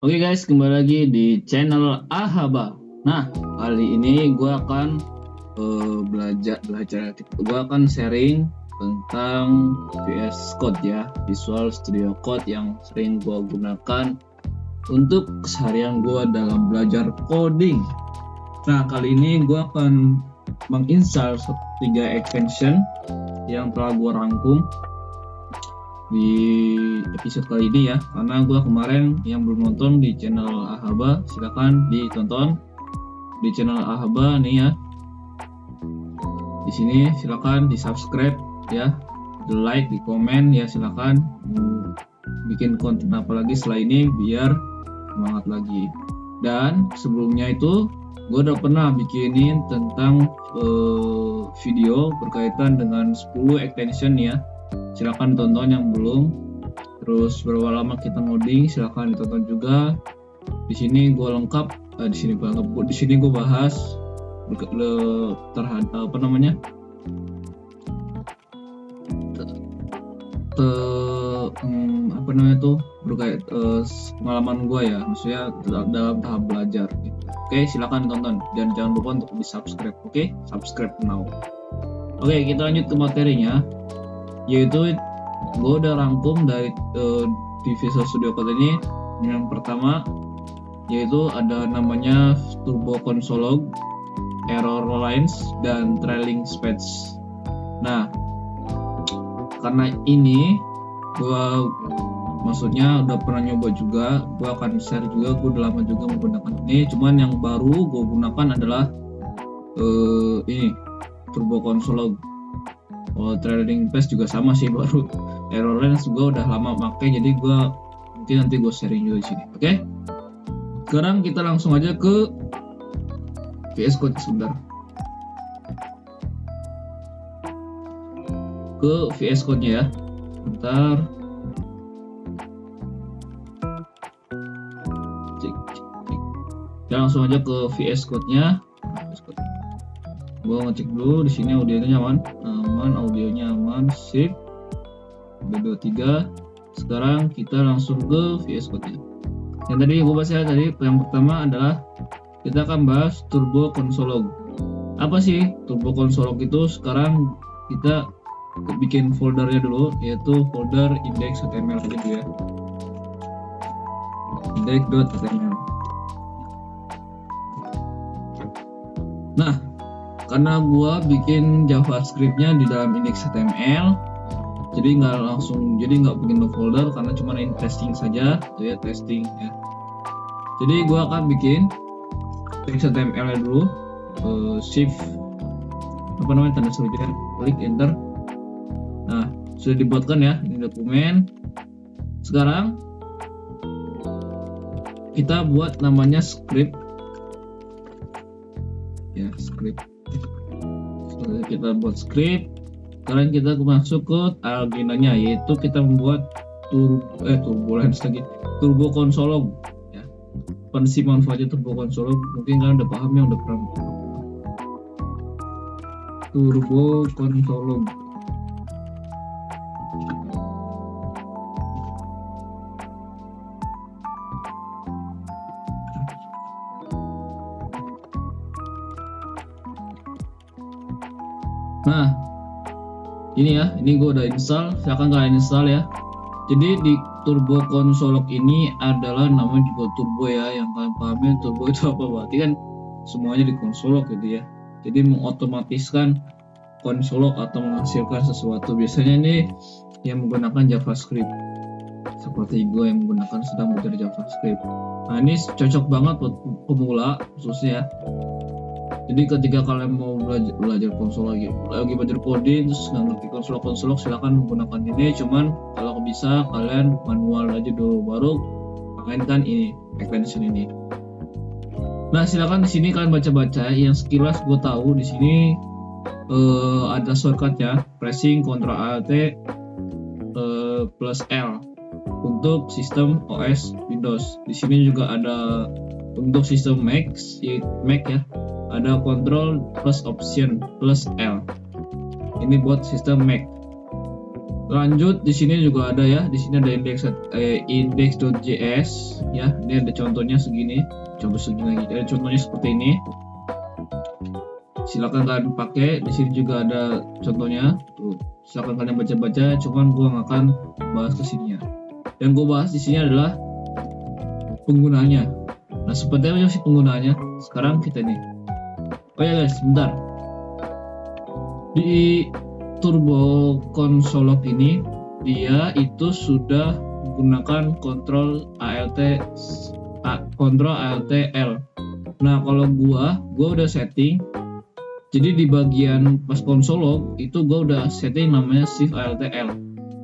Oke guys, kembali lagi di channel Ahaba. Nah, kali ini gue akan belajar, gue akan sharing tentang VS Code ya, Visual Studio Code yang sering gue gunakan untuk keseharian gue dalam belajar coding. Nah, kali ini gue akan menginstal 3 extension yang telah gue rangkum di episode kali ini ya, karena gue kemarin yang belum nonton di channel Ahaba silahkan ditonton di channel Ahaba nih ya. Di sini silahkan di subscribe ya, di like, di komen ya, silahkan bikin konten apa lagi setelah ini biar semangat lagi. Dan sebelumnya itu gue udah pernah bikinin tentang video berkaitan dengan 10 extension ya, silahkan tonton yang belum. Terus berapa lama kita ngoding, silahkan ditonton juga. Di sini gue lengkap, di sini gue bahas terhadap apa namanya, tuh berkait pengalaman gue ya, maksudnya dalam tahap belajar gitu. Oke, silahkan tonton dan jangan lupa untuk di subscribe. Oke, subscribe now. Oke, kita lanjut ke materinya, yaitu gue udah rangkum dari di Visual Studio Code ini. Yang pertama yaitu ada namanya Turbo Console, Error Lines, dan Trailing Speeds. Nah, karena ini gue maksudnya udah pernah nyoba juga, gue akan share juga. Gue udah lama juga menggunakan ini, cuman yang baru gue gunakan adalah ini Turbo Console. Trailing Speeds juga sama sih, baru. Error Lines juga udah lama pakai, jadi gue mungkin nanti gue sharing juga di sini. Oke, sekarang kita langsung aja ke VS Code sebentar. Ke VS Code-nya ya, bentar. Kita langsung aja ke VS Code-nya. Gue ngecek dulu di sini audionya aman, audionya aman, sip. Udah 23. Sekarang kita langsung ke VS Code-nya. Yang tadi gue bahas ya, tadi yang pertama adalah kita akan bahas Turbo Console. Apa sih Turbo Console itu? Sekarang kita bikin foldernya dulu, yaitu folder index.html gitu ya, index.html. Nah, karena gua bikin JavaScript-nya di dalam index.html, jadi nggak bikin folder, karena cuma ini testing saja, itu ya, testing ya. Jadi gua akan bikin index.html dulu, shift tanda seru, klik enter. Nah, sudah dibuatkan ya ini dokumen. Sekarang kita buat namanya script ya, script. Kita buat script. Sekarang kita masuk ke agendanya, yaitu kita membuat Turbo Console ya. Pensi manfaatnya Turbo Console, mungkin kalian udah paham ya, udah pernah. Turbo Console. Nah, ini ya, ini gue udah install, silahkan kalian install ya. Jadi di Turbo Console ini adalah namanya juga turbo ya, yang kalian pahamin turbo itu apa, berarti kan semuanya di konsol gitu ya. Jadi mengotomatiskan konsol atau menghasilkan sesuatu, biasanya ini yang menggunakan JavaScript. seperti gue yang sedang belajar JavaScript. Nah, ini cocok banget buat pemula khususnya. Jadi ketika kalian mau belajar konsol lagi belajar coding terus nggak ngerti konsol, silakan menggunakan ini. Cuman kalau bisa kalian manual aja dulu, baru mainkan ini extension ini. Nah, silakan di sini kalian baca-baca. Yang sekilas gue tahu di sini ada shortcutnya, pressing Ctrl Alt plus L untuk sistem OS Windows. Di sini juga ada untuk sistem Mac ya. Ada Ctrl plus Option plus L. Ini buat sistem Mac. Lanjut di sini juga ada ya. Di sini ada index.js ya. Ini ada contohnya segini. Coba segini lagi. Ada contohnya seperti ini. Silakan kalian pakai. Di sini juga ada contohnya. Tuh, silakan kalian baca-baca. Cuman gua nggak akan bahas kesininya. Yang gua bahas di sini adalah penggunaannya. Nah, seperti apa sih penggunaannya? Sekarang kita nih. Oh ya guys, sebentar. Di Turbo Console ini dia itu sudah menggunakan Ctrl Alt L. Nah, kalau gua udah setting. Jadi di bagian pas konsol itu gua udah setting namanya Shift Alt L.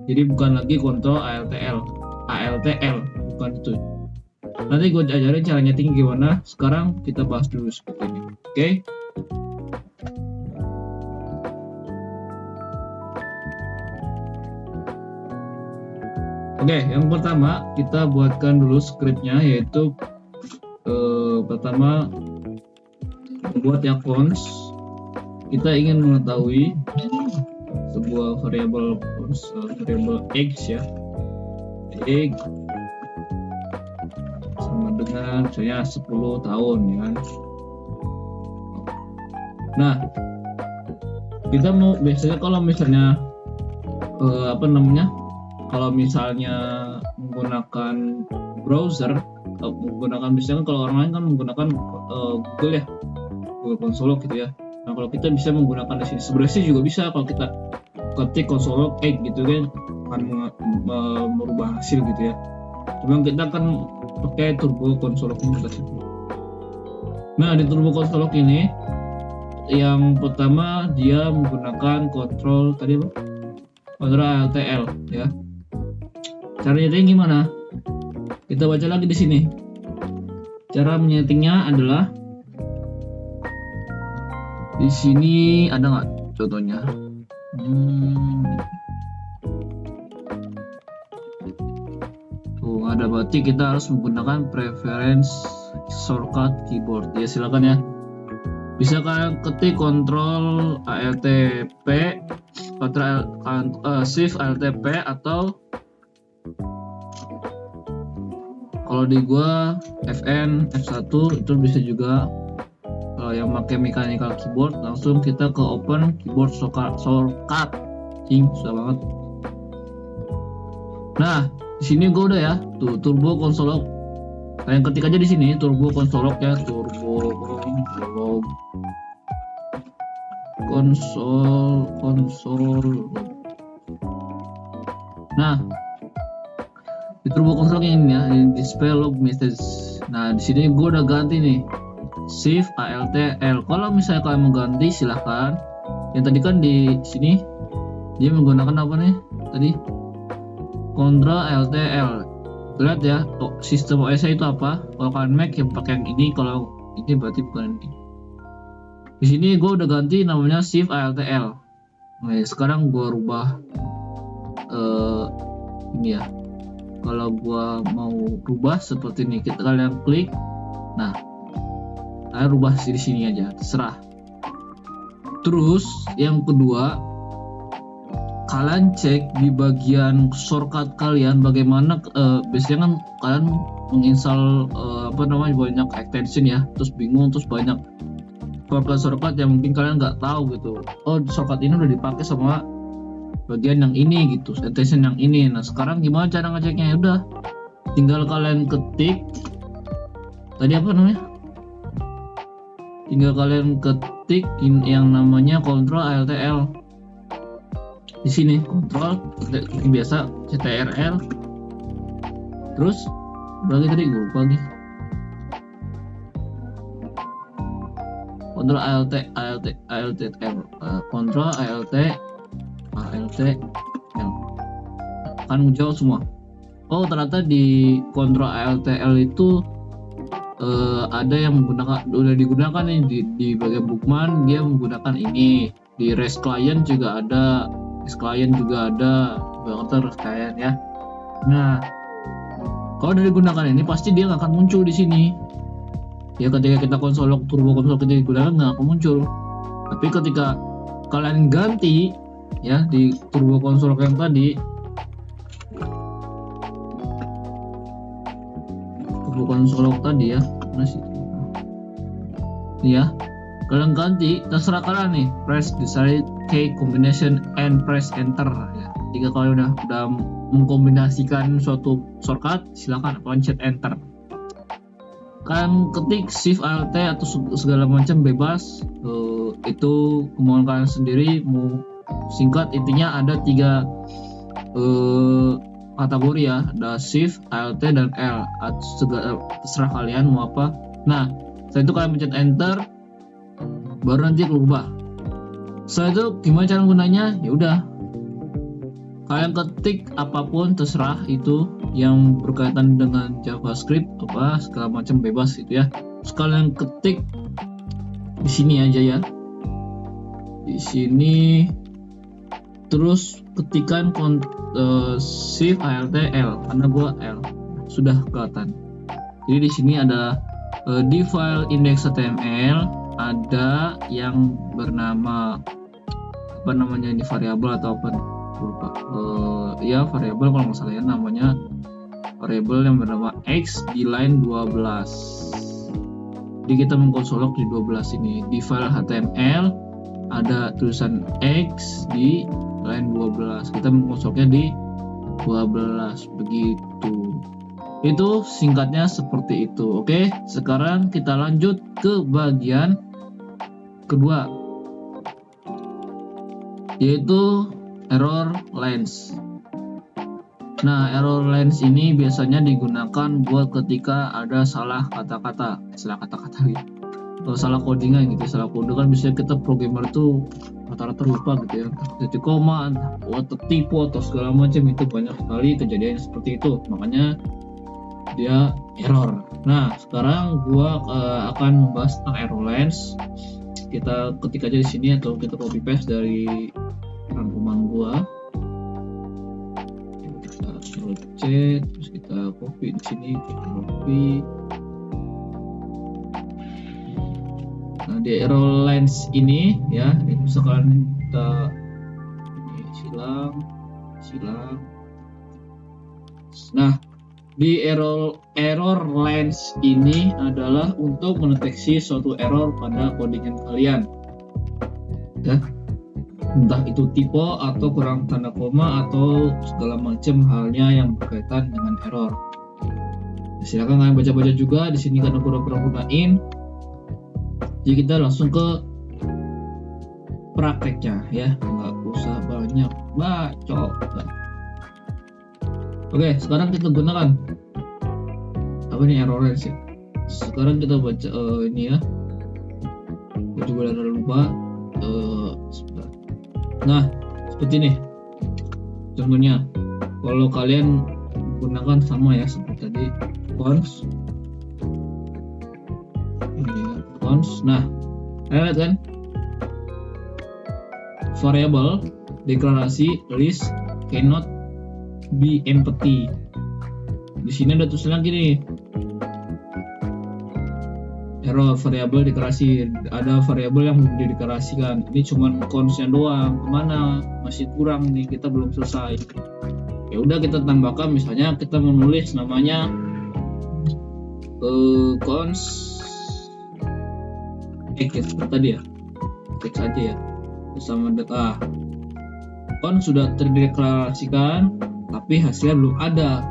Jadi bukan lagi Ctrl Alt L, bukan itu. Nanti gue ajarin cara nyeting gimana. Sekarang kita bahas dulu seperti ini. Oke? Oke, yang pertama kita buatkan dulu scriptnya, yaitu pertama membuat ya cons. Kita ingin mengetahui sebuah variabel x ya, x sama dengan misalnya 10 tahun ya kan. Nah, kita mau biasanya kalau misalnya kalau misalnya menggunakan browser, menggunakan misalnya kalau orang lain kan menggunakan Google ya, Google Console gitu ya. Nah, kalau kita bisa menggunakan di sini, sebenarnya juga bisa kalau kita ketik Console Egg gitu kan, akan merubah hasil gitu ya. Cuma kita akan pakai Turbo Console ini. Nah, di Turbo Console ini yang pertama dia menggunakan Ctrl Alt L ya. Caranya gimana? Kita baca lagi di sini. Cara menyetingnya adalah di sini, ada nggak contohnya? Tuh ada, berarti kita harus menggunakan preference shortcut keyboard ya. Silakan ya. Bisa kalian ketik Ctrl Alt P, Shift Alt P, atau kalau di gua Fn F1 itu bisa juga. Kalau yang pakai mechanical keyboard langsung kita ke open keyboard shortcut. Susah banget. Nah, di sini gua udah ya, tuh Turbo Console. Kalian ketik aja di sini Turbo Console ya, Turbo Console. Nah, di Turbo Console ini ya, display log message. Nah, di sini gue udah ganti nih Shift Alt L. Kalau misalnya kalian mau ganti silahkan. Yang tadi kan di sini dia menggunakan apa nih? Tadi Ctrl Alt L. Lihat ya, sistem OS itu apa? Kalau kalian Mac yang pakai yang ini, kalau ini berarti bukan ini. Di sini gue udah ganti namanya Shift Alt L. Nah, sekarang gue rubah ini ya. Kalau gue mau rubah seperti ini, kalian klik. Nah, kalian rubah di sini aja, terserah. Terus yang kedua, kalian cek di bagian shortcut kalian bagaimana. Biasanya kan kalian menginstal banyak extension ya, terus bingung, terus banyak shortcut yang mungkin kalian nggak tahu gitu. Oh, shortcut ini udah dipakai sama bagian yang ini gitu, extension yang ini. Nah, sekarang gimana cara ngeceknya? Ya udah, tinggal kalian ketik tadi tinggal kalian ketik yang namanya Ctrl Alt L. Di sini Ctrl biasa CTRL Terus berarti tadi gue lupa lagi. Kontrol ALT L, kontrol ALT L kan jauh semua. Oh, ternyata di kontrol ALT L itu ada yang udah digunakan nih di bagian bookmark, dia menggunakan ini. Di REST client juga ada, terus client ya. Nah, kalau udah digunakan ini pasti dia nggak akan muncul di sini. Ya ketika kita turbo konsol kita digunakan nggak akan muncul. Tapi ketika kalian ganti ya di turbo konsol yang tadi, ya, mana sih? Ya, kalian ganti, terserah kalian nih, press desired key combination and press enter ya. Jika kalian udah mengkombinasikan suatu shortcut, silakan pencet enter. Kalian ketik shift alt atau segala macam bebas, itu kemauan kalian sendiri. Mau singkat, intinya ada 3 kategori ya, ada shift, alt dan L. Terserah kalian mau apa. Nah, setelah itu kalian pencet enter, baru nanti berubah. Setelah itu gimana cara gunanya? Ya udah, kalian ketik apapun terserah, itu yang berkaitan dengan JavaScript apa segala macam bebas itu ya. Terus kalian ketik di sini aja ya, di sini, terus ketikan shift alt L karena gua L sudah kelihatan. Jadi di sini ada di file index.html ada yang bernama apa namanya ini, variabel atau apa lupa, ya variabel kalau nggak salah ya, namanya variabel yang bernama x di line 12. Jadi kita mengkonsolok di 12 ini. Di file HTML ada tulisan x di line 12, kita mengkonsoloknya di 12 begitu. Itu singkatnya seperti itu. Oke, sekarang kita lanjut ke bagian kedua, yaitu error lens. Nah, error lens ini biasanya digunakan buat ketika ada salah kata-kata gitu. Kalau salah codingan gitu, salah kode kan biasanya kita programmer tuh rata-rata lupa gitu ya, jadi koma atau tipe atau segala macam, itu banyak sekali kejadian seperti itu, makanya dia error. Nah, sekarang gua akan membahas tentang error lens. Kita ketik aja di sini atau kita copy paste dari rangkuman gua. Kita C, terus kita copy di sini, kita copy. Nah, di error lens ini ya, misalkan kita ini silang. Nah, di error lens ini adalah untuk mendeteksi suatu error pada codingan kalian. Ya. Entah itu tipe atau kurang tanda koma atau segala macam halnya yang berkaitan dengan error. Silakan kalian baca-baca juga di sini karena aku udah pernah gunain. Jadi kita langsung ke prakteknya ya, nggak usah banyak bacot. Oke, sekarang kita gunakan apa nih error lens ya. Sekarang kita baca ini ya. Gue juga udah lupa. Sebentar. Nah, seperti ini. Contohnya, kalau kalian gunakan sama ya seperti tadi, cons. Nah, lihat kan? Variable deklarasi list cannot be empty. Di sini ada tulisan gini, error variabel deklarasi, ada variabel yang dideklarasikan. Ini cuma consnya doang, kemana masih kurang nih, kita belum selesai. Ya udah, kita tambahkan, misalnya kita menulis namanya cons X ya, seperti tadi ya, X aja ya, bersama data. Cons sudah terdeklarasikan tapi hasilnya belum ada.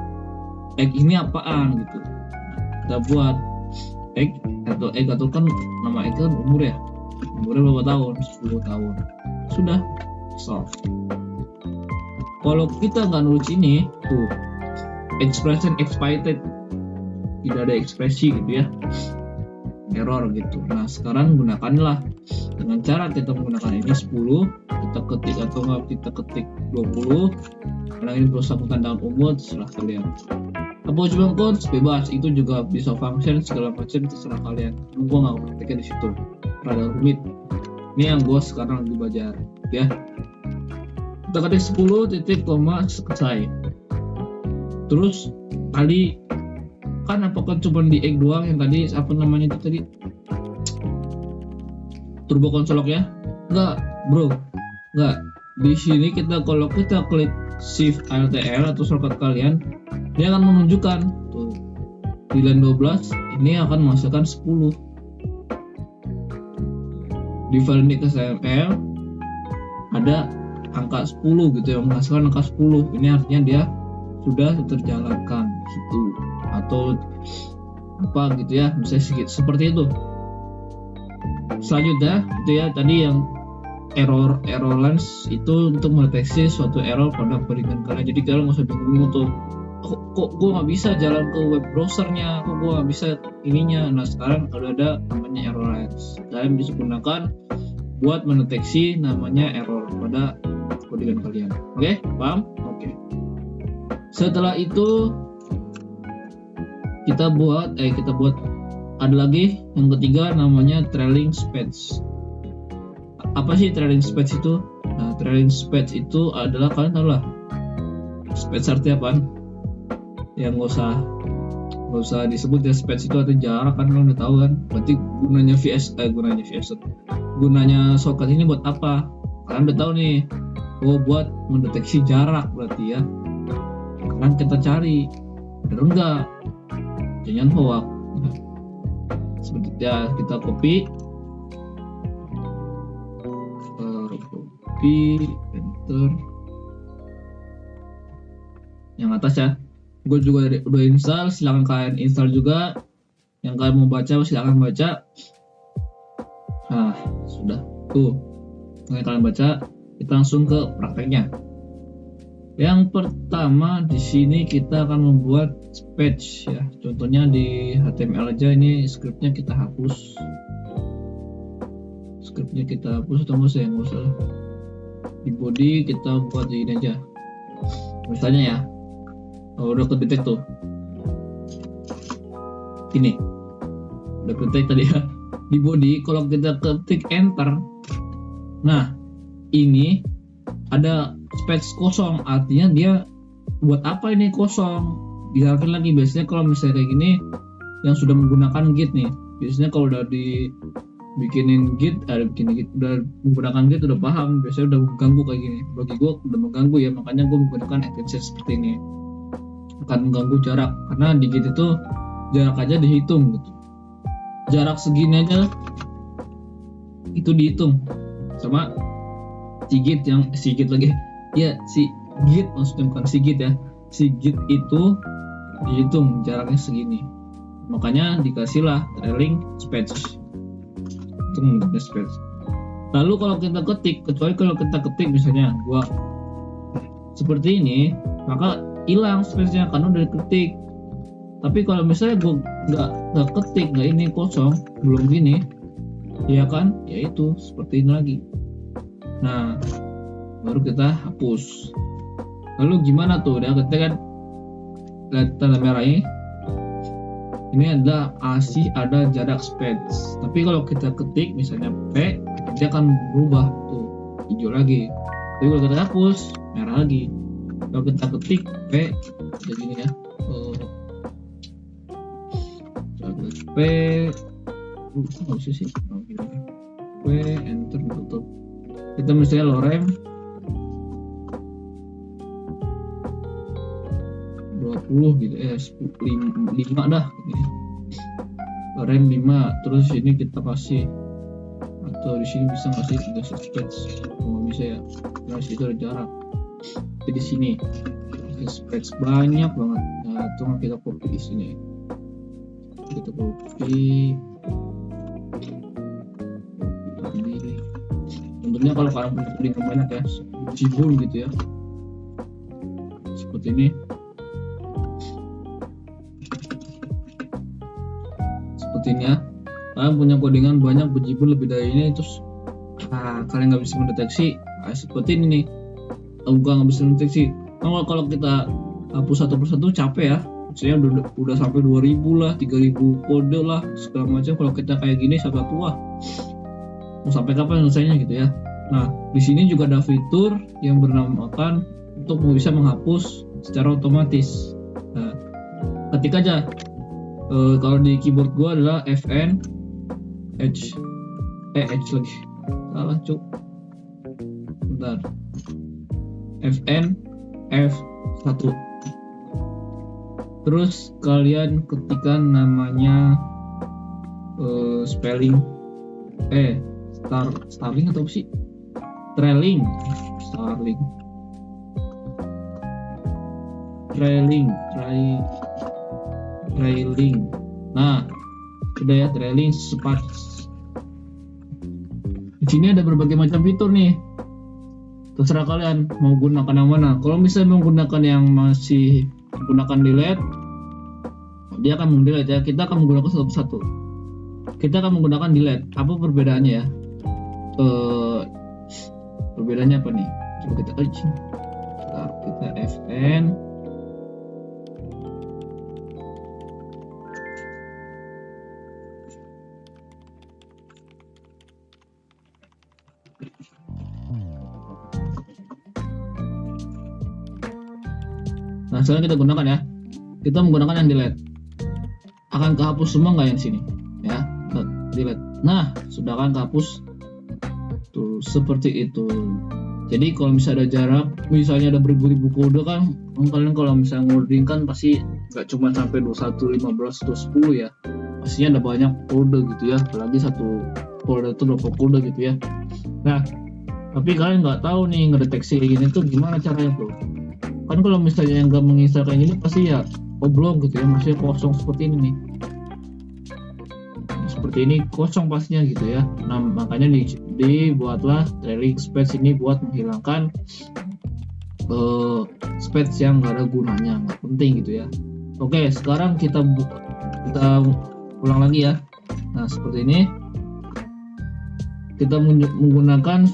X ini apaan gitu, kita buat X atau kan nama X kan umurnya berapa tahun, 10 tahun, sudah solve. Kalau kita nggak nulis ini tuh, expression expired, tidak ada ekspresi gitu ya, error gitu. Nah sekarang gunakanlah dengan cara kita menggunakan ini 10, kita ketik atau nggak kita ketik 20, karena ini bersangkutan dengan umur, terserah kalian. Apa cuma quotes bebas, itu juga bisa function segala macam, terserah kalian. Gue nggak praktekin di situ, rada rumit. Ini yang gue sekarang lagi belajar ya. Kita ketik 10 titik koma selesai. Terus tadi kan apakah cuma di egg doang yang tadi apa namanya itu tadi turbo konsolok ya? Enggak bro, enggak. Di sini kita kalau kita klik shift ALTL atau shortcut kalian, dia akan menunjukkan tuh di line 12 ini akan menghasilkan 10. Di file index.xml ada angka 10 gitu ya, menghasilkan angka 10. Ini artinya dia sudah terjalankan gitu, atau apa gitu ya, misalnya seperti itu. Selanjutnya itu ya tadi yang error lens itu untuk mendeteksi suatu error pada codingan kalian. Jadi kalian nggak usah bingung tuh, kok gue nggak bisa jalan ke web browsernya, kok gue nggak bisa ininya. Nah sekarang ada namanya error lens, kalian bisa gunakan buat mendeteksi namanya error pada codingan kalian. Oke, paham? Oke. Setelah itu kita buat ada lagi yang ketiga namanya trailing speech. Apa sih trailing speech itu? Nah, trailing speech itu adalah, kalian tahu lah speech artinya apa? Ya nggak usah disebut ya, speech itu artinya jarak kan, kalian udah tahu kan. Berarti gunanya shortcut ini buat apa? Kalian udah tahu nih. Oh, buat mendeteksi jarak berarti ya. Kan kita cari bener enggak, jangan hoax. Seperti ya, kita copy enter yang atas ya. Gue juga udah install, silahkan kalian install juga. Yang kalian mau baca silahkan baca. Nah sudah tuh, kalian baca. Kita langsung ke prakteknya. Yang pertama di sini kita akan membuat speech ya. Contohnya di HTML aja, ini scriptnya kita hapus. Atau nggak usah. Di body kita buat ini aja. Misalnya ya, udah kedetek tuh. Ini udah kedetek tadi ya. Di body kalau kita ketik enter, nah ini ada space kosong, artinya dia buat apa ini kosong, diarahkan lagi. Biasanya kalau misalnya kayak gini yang sudah menggunakan git nih, biasanya kalau udah bikinin git, udah menggunakan git udah paham, biasanya udah mengganggu kayak gini. Bagi gue udah mengganggu ya, makanya gue menggunakan extension seperti ini, akan mengganggu jarak, karena di git itu jarak aja dihitung gitu, jarak segini aja itu dihitung sama si git maksudnya, bukan si git ya, si git itu dihitung jaraknya segini, makanya dikasihlah trailing speech untuk menggunakan speech. Lalu kalau kita ketik, kecuali kalau kita ketik misalnya gua seperti ini, maka hilang speechnya karena udah diketik. Tapi kalau misalnya gua nggak ketik, nggak ini kosong, belum gini, ya kan, yaitu seperti ini lagi. Nah, baru kita hapus. Lalu gimana tuh? Udah ketik kan, lihat tanda merah ini. Ini adalah masih ada jarak speech. Tapi kalau kita ketik misalnya P, dia akan berubah tuh hijau lagi. Tapi kalau kita hapus, merah lagi. Kalau kita ketik P, jadi gini ya. P, nggak bisa sih. P, enter, tutup. Kita misalnya lorem 20 gitu, 5 dah gitu. Lorem 5, terus ini kita kasih, atau di sini bisa ngasih 3 speech, kalau bisa ya, nah situ ada jarak. Jadi di sini speech banyak banget. Nah, cuma kita copy di sini. Kita copy. Tentunya kalau kalian punya codingan banyak ya, cibul gitu ya, seperti ini. seperti ini ya. Kalian punya codingan banyak bejibun lebih dari ini, terus kalian nggak bisa mendeteksi seperti ini nih. Nggak bisa mendeteksi. Kalau kita hapus satu persatu capek ya. Maksudnya udah sampai 2000 lah, 3000 kode lah segala macam. Kalau kita kayak gini siapa tua? Mau sampai kapan selesainya gitu ya. Nah, di sini juga ada fitur yang bernamakan untuk bisa menghapus secara otomatis. Nah, ketik aja. Kalau di keyboard gua adalah Fn H lagi. Salah, cuk. Bentar. Fn F1. Terus kalian ketikkan namanya spelling Starling atau apa sih? Trailing. Nah, udah ya, trailing cepat. Di sini ada berbagai macam fitur nih. Terserah kalian mau gunakan yang mana. Kalau misalnya menggunakan yang masih menggunakan delete, dia akan mendelete ya. Kita akan menggunakan satu persatu. Kita akan menggunakan delete. Apa perbedaannya ya? Perbedaannya apa nih? Coba kita Fn Nah, sekarang kita gunakan ya. Kita menggunakan yang delete. Akan kehapus semua nggak yang sini? Ya, delete. Nah, sudah akan kehapus. Tuh, seperti itu. Jadi kalau misalnya ada jarak, misalnya ada beribu-ribu kode kan, kalian kalau misalnya ngoding kan pasti nggak cuma sampai 21, 15, atau 10 ya. Pastinya ada banyak kode gitu ya. Apalagi satu kode itu berapa kode gitu ya. Nah, tapi kalian nggak tahu nih ngedeteksi ini tuh gimana caranya tuh. Kan kalau misalnya yang nggak menginstal kayak gini pasti ya oblong gitu ya, masih kosong seperti ini nih. Seperti ini kosong pastinya gitu ya. Nah, makanya dibuatlah trailing space ini buat menghilangkan space yang nggak ada gunanya, nggak penting gitu ya. Oke, sekarang kita ulang lagi ya. Nah, seperti ini kita menggunakan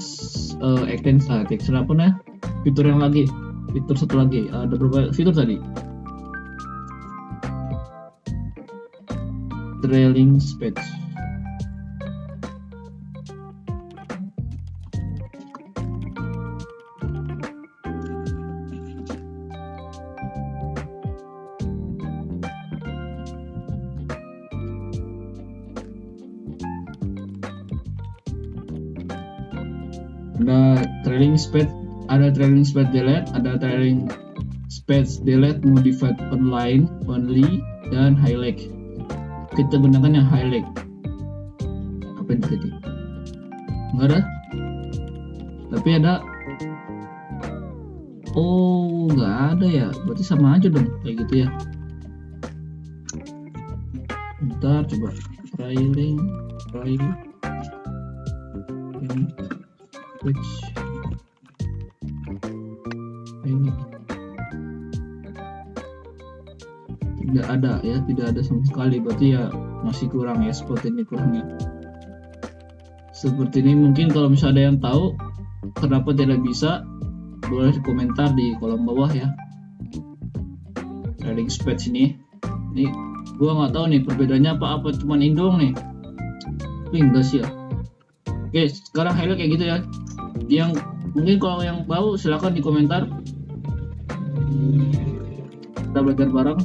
extension apa nih? Fitur satu lagi. Ada beberapa fitur tadi. Trailing space. Ada trailing space delete, ada trailing space delete modified only, dan highlight. Kita gunakan yang highlight. Apa yang tadi? Enggak ada? Tapi ada. Oh, nggak ada ya. Berarti sama aja dong kayak gitu ya. Bentar, coba trailing switch ini tidak ada ya, tidak ada sama sekali. Berarti ya masih kurang ya, seperti ini kurangnya. Seperti ini. Mungkin kalau misalnya ada yang tahu kenapa tidak bisa, boleh komentar di kolom bawah ya. Trailing space ini gua nggak tahu nih perbedaannya apa cuman indong nih, tapi enggak sih ya. Oke, sekarang highlight kayak gitu ya. Yang mungkin kalau yang tahu silahkan di komentar, kita belajar bareng.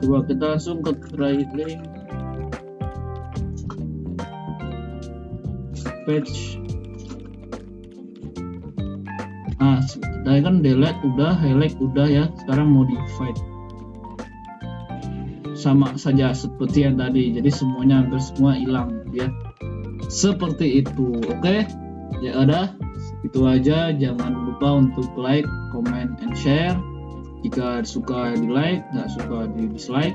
Coba kita langsung ke trailing page. Nah, tadi kan delete udah, highlight udah ya. Sekarang modified, sama saja seperti yang tadi. Jadi semuanya hampir semua hilang ya. Seperti itu. Oke, ya udah itu aja. Jangan lupa untuk like, comment, and share. Jika suka di like, nggak suka di dislike.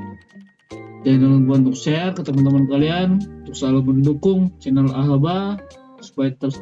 Dan jangan lupa untuk share ke teman-teman kalian, untuk selalu mendukung channel Ahaba supaya terus